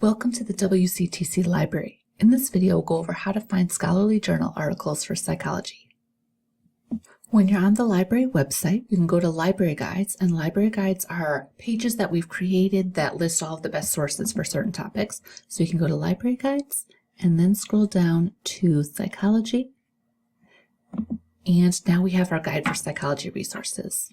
Welcome to the WCTC Library. In this video, we'll go over how to find scholarly journal articles for psychology. When you're on the library website, you can go to Library Guides, and Library Guides are pages that we've created that list all of the best sources for certain topics. So you can go to Library Guides and then scroll down to Psychology. And now we have our guide for psychology resources.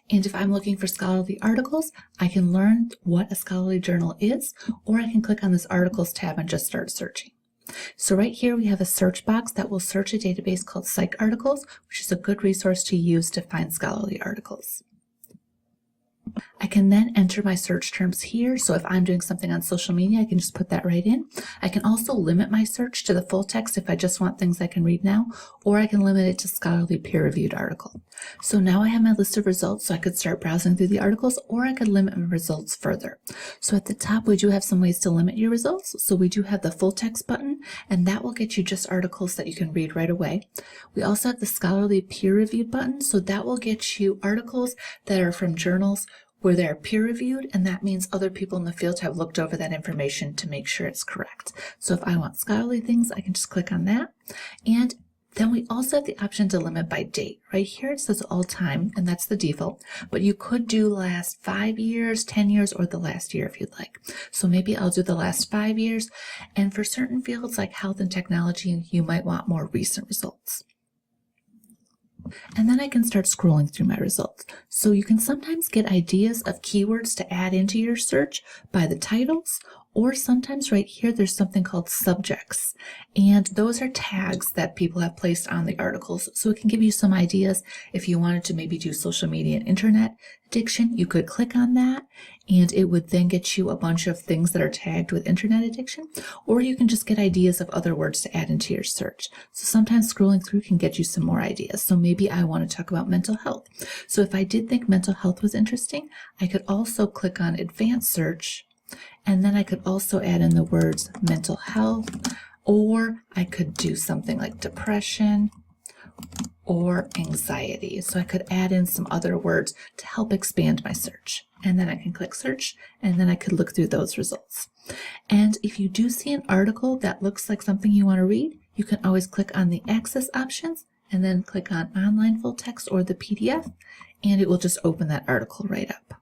And if I'm looking for scholarly articles, I can learn what a scholarly journal is, or I can click on this Articles tab and just start searching. So right here we have a search box that will search a database called PsycArticles, which is a good resource to use to find scholarly articles. I can then enter my search terms here, so if I'm doing something on social media, I can just put that right in. I can also limit my search to the full text if I just want things I can read now, or I can limit it to scholarly peer-reviewed article. So now I have my list of results, so I could start browsing through the articles, or I could limit my results further. So at the top, we do have some ways to limit your results. So we do have the full text button, and that will get you just articles that you can read right away. We also have the scholarly peer-reviewed button, so that will get you articles that are from journals where they're peer-reviewed, and that means other people in the field have looked over that information to make sure it's correct. So if I want scholarly things, I can just click on that. And then we also have the option to limit by date. Right here it says all time, and that's the default, but you could do last 5 years, 10 years, or the last year if you'd like. So maybe I'll do the last 5 years, and for certain fields like health and technology, you might want more recent results. And then I can start scrolling through my results. So you can sometimes get ideas of keywords to add into your search by the titles, or sometimes right here there's something called subjects, and those are tags that people have placed on the articles. So it can give you some ideas. If you wanted to maybe do social media and internet addiction, you could click on that and it would then get you a bunch of things that are tagged with internet addiction, or you can just get ideas of other words to add into your search. So sometimes scrolling through can get you some more ideas. So maybe I want to talk about mental health. So if I did think mental health was interesting, I could also click on advanced search, and then I could also add in the words mental health, or I could do something like depression or anxiety. So I could add in some other words to help expand my search. And then I can click search, and then I could look through those results. And if you do see an article that looks like something you want to read, you can always click on the access options and then click on online full text or the PDF, and it will just open that article right up.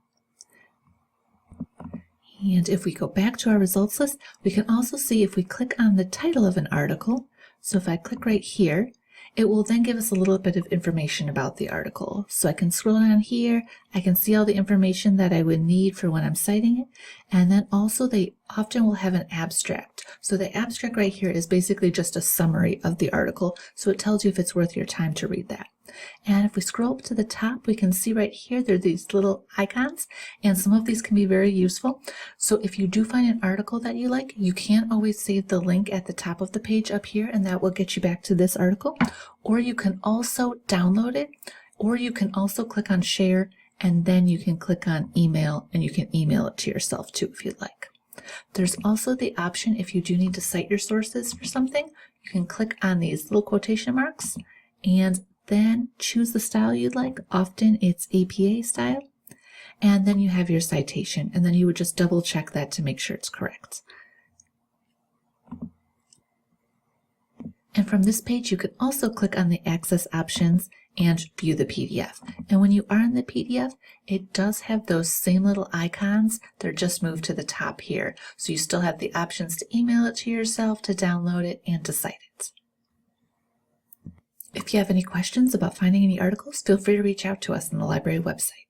And if we go back to our results list, we can also see if we click on the title of an article. So if I click right here, it will then give us a little bit of information about the article. So I can scroll down here, I can see all the information that I would need for when I'm citing it. And then also they often will have an abstract. So the abstract right here is basically just a summary of the article. So it tells you if it's worth your time to read that. And if we scroll up to the top, we can see right here, there are these little icons, and some of these can be very useful. So if you do find an article that you like, you can always save the link at the top of the page up here, and that will get you back to this article. Or you can also download it, or you can also click on share, and then you can click on email, and you can email it to yourself too if you'd like. There's also the option, if you do need to cite your sources for something, you can click on these little quotation marks, and then choose the style you'd like. Often it's APA style. And then you have your citation, and then you would just double check that to make sure it's correct. And from this page, you can also click on the access options and view the PDF. And when you are in the PDF, it does have those same little icons. They're just moved to the top here. So you still have the options to email it to yourself, to download it, and to cite it. If you have any questions about finding any articles, feel free to reach out to us on the library website.